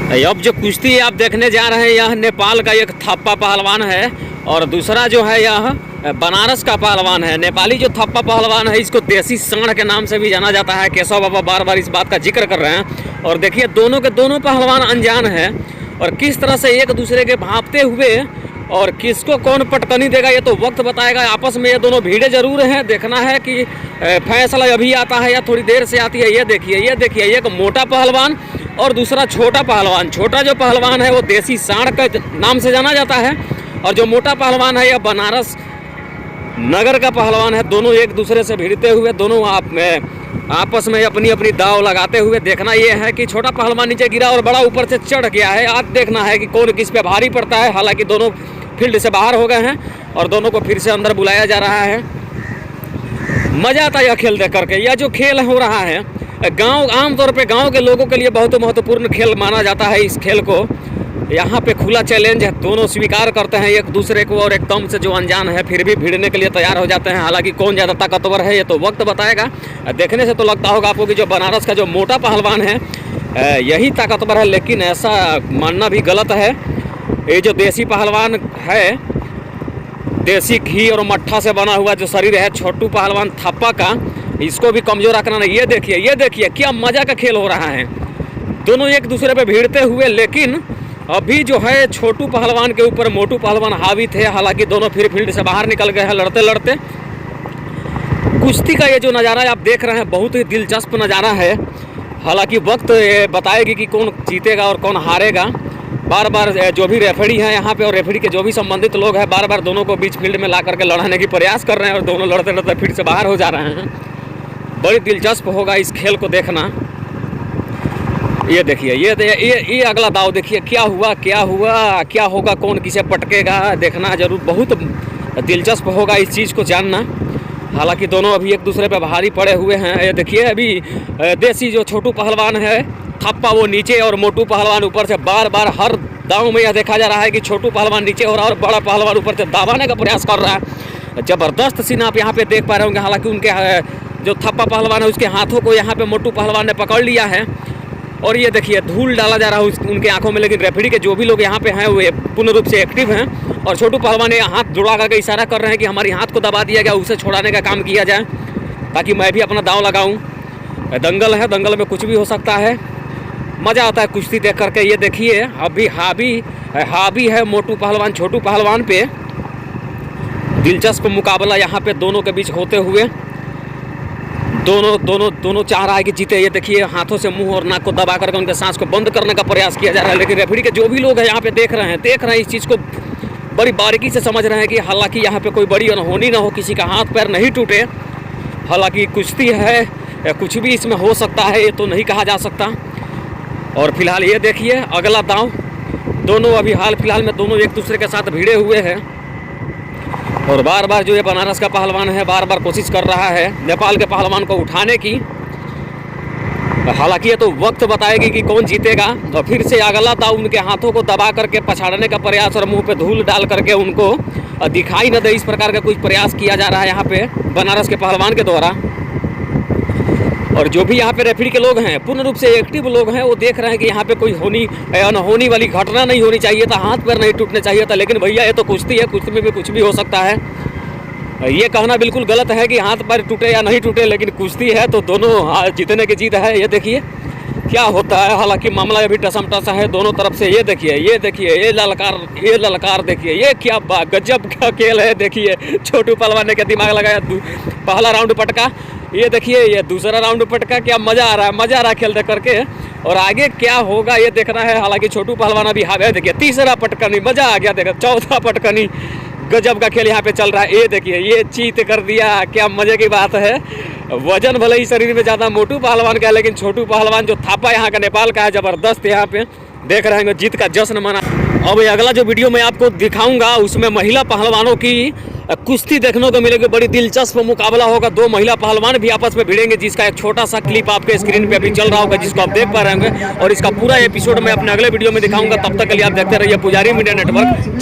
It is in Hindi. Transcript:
अब जो कुश्ती आप देखने जा रहे हैं यह नेपाल का एक थप्पा पहलवान है और दूसरा जो है यह बनारस का पहलवान है। नेपाली जो थप्पा पहलवान है इसको देसी सांड के नाम से भी जाना जाता है। केशव बाबा बार बार इस बात का जिक्र कर रहे हैं और देखिए दोनों के दोनों पहलवान अनजान हैं और किस तरह से एक दूसरे के भांपते हुए और किसको कौन पटकनी देगा ये तो वक्त बताएगा। आपस में ये दोनों भीड़े जरूर हैं, देखना है कि फैसला अभी आता है या थोड़ी देर से आती है। ये देखिए एक मोटा पहलवान और दूसरा छोटा पहलवान। छोटा जो पहलवान है वो देसी सांड के नाम से जाना जाता है और जो मोटा पहलवान है यह बनारस नगर का पहलवान है। दोनों एक दूसरे से भिड़ते हुए दोनों आपस में अपनी अपनी दाव लगाते हुए देखना ये है कि छोटा पहलवान नीचे गिरा और बड़ा ऊपर से चढ़ गया है। आज देखना है कि कौन किस पे भारी पड़ता है। हालांकि दोनों फील्ड से बाहर हो गए हैं और दोनों को फिर से अंदर बुलाया जा रहा है। मज़ा आता है यह खेल देख करके। यह जो खेल हो रहा है गांव आमतौर पे गांव के लोगों के लिए बहुत महत्वपूर्ण खेल माना जाता है। इस खेल को यहाँ पे खुला चैलेंज है, दोनों स्वीकार करते हैं एक दूसरे को और एकदम से जो अनजान है फिर भी भिड़ने के लिए तैयार हो जाते हैं। हालांकि कौन ज़्यादा ताकतवर है ये तो वक्त बताएगा। देखने से तो लगता होगा आपको कि जो बनारस का जो मोटा पहलवान है यही ताकतवर है, लेकिन ऐसा मानना भी गलत है। ये जो देसी पहलवान है, देसी घी और मट्ठा से बना हुआ जो शरीर है छोटू पहलवान थप्पा का, इसको भी कमज़ोर रखना नहीं। ये देखिए क्या मज़ा का खेल हो रहा है। दोनों एक दूसरे पे भिड़ते हुए, लेकिन अभी जो है छोटू पहलवान के ऊपर मोटू पहलवान हावी थे। हालांकि दोनों फिर फील्ड से बाहर निकल गए हैं लड़ते लड़ते। कुश्ती का ये जो नज़ारा आप देख रहे हैं बहुत ही दिलचस्प नज़ारा है। हालांकि वक्त बताएगी कि कौन जीतेगा और कौन हारेगा। बार बार जो भी रेफरी हैं यहाँ पे और रेफरी के जो भी संबंधित लोग हैं बार बार दोनों को बीच फील्ड में ला करके लड़ाने की प्रयास कर रहे हैं और दोनों लड़ते लड़ते फिर से बाहर हो जा रहे हैं। बड़ी दिलचस्प होगा इस खेल को देखना। ये देखिए ये अगला दाव देखिए क्या होगा, कौन किसे पटकेगा, देखना जरूर। बहुत दिलचस्प होगा इस चीज़ को जानना। हालांकि दोनों अभी एक दूसरे पे भारी पड़े हुए हैं। ये देखिए अभी देसी जो छोटू पहलवान है थप्पा वो नीचे और मोटू पहलवान ऊपर से बार बार हर दाव में यह देखा जा रहा है कि छोटू पहलवान नीचे और बड़ा पहलवान ऊपर से दबाने का प्रयास कर रहा है। ज़बरदस्त सीन आप यहाँ पे देख पा रहे होंगे। हालांकि उनके जो थप्पा पहलवान है उसके हाथों को यहाँ पे मोटू पहलवान ने पकड़ लिया है और ये देखिए धूल डाला जा रहा है उनके आंखों में। लेकिन रेफरी के जो भी लोग यहाँ पे हैं वो पूर्ण रूप से एक्टिव हैं और छोटू पहलवान ने हाथ जुड़ा करके इशारा कर रहे हैं कि हमारी हाथ को दबा दिया गया, उसे छोड़ाने का काम किया जाए ताकि मैं भी अपना दांव लगाऊं। दंगल है, दंगल में कुछ भी हो सकता है। मज़ा आता है कुश्ती देख करके। ये देखिए अभी हावी है मोटू पहलवान छोटू पहलवान पे। दिलचस्प मुकाबला यहाँ पे दोनों के बीच होते हुए दोनों चाह रहा है कि जीते। ये देखिए हाथों से मुंह और नाक को दबा करके उनके सांस को बंद करने का प्रयास किया जा रहा है। लेकिन रेफरी के जो भी लोग हैं यहाँ पे देख रहे हैं इस चीज़ को बड़ी बारीकी से समझ रहे हैं कि हालांकि यहाँ पे कोई बड़ी अनहोनी ना हो, किसी का हाथ पैर नहीं टूटे। हालांकि कुश्ती है या कुछ भी इसमें हो सकता है, ये तो नहीं कहा जा सकता। और फिलहाल ये देखिए अगला दांव। दोनों अभी हाल फिलहाल में दोनों एक दूसरे के साथ भिड़े हुए हैं और बार बार जो ये बनारस का पहलवान है बार बार कोशिश कर रहा है नेपाल के पहलवान को उठाने की। हालांकि ये तो वक्त बताएगी कि कौन जीतेगा। और फिर से अगला दाव उनके हाथों को दबा करके पछाड़ने का प्रयास और मुंह पे धूल डाल करके उनको दिखाई न दे इस प्रकार का कुछ प्रयास किया जा रहा है यहाँ पे बनारस के पहलवान के द्वारा। और जो भी यहाँ पे रेफरी के लोग हैं पूर्ण रूप से एक्टिव लोग हैं, वो देख रहे हैं कि यहाँ पे कोई अनहोनी वाली घटना नहीं होनी चाहिए था, हाथ पैर नहीं टूटने चाहिए था। लेकिन भैया ये तो कुश्ती है, कुश्ती में भी कुछ भी हो सकता है। ये कहना बिल्कुल गलत है कि हाथ पैर टूटे या नहीं टूटे, लेकिन कुश्ती है तो दोनों जीतने की जीत है। ये देखिए क्या होता है। हालांकि मामला अभी टसम टसा है दोनों तरफ से। ये देखिए ये ललकार देखिए, ये क्या गजब का खेल है। देखिए छोटू पहलवान ने क्या दिमाग लगाया, पहला राउंड पटका। ये देखिए ये दूसरा राउंड पटका। क्या मज़ा आ रहा है खेल देख करके। और आगे क्या होगा ये देखना है। हालांकि छोटू पहलवान अभी हावे। देखिए तीसरा पटकनी, मज़ा आ गया। देखो चौथा पटकनी, गजब का खेल यहाँ पे चल रहा है। ये देखिए ये चीत कर दिया, क्या मज़े की बात है। वजन भले ही शरीर में ज़्यादा मोटू पहलवान का है, लेकिन छोटू पहलवान जो थापा यहाँ का नेपाल का है ज़बरदस्त यहाँ पे देख रहे हैं जीत का जश्न मना। अब अगला जो वीडियो मैं आपको दिखाऊंगा उसमें महिला पहलवानों की कुश्ती देखने को मिलेगी। बड़ी दिलचस्प मुकाबला होगा। दो महिला पहलवान भी आपस में भिड़ेंगे, जिसका एक छोटा सा क्लिप आपके स्क्रीन पे अभी चल रहा होगा, जिसको आप देख पा रहे होंगे। और इसका पूरा एपिसोड मैं अपने अगले वीडियो में दिखाऊंगा। तब तक के लिए आप देखते रहिए पुजारी मीडिया नेटवर्क।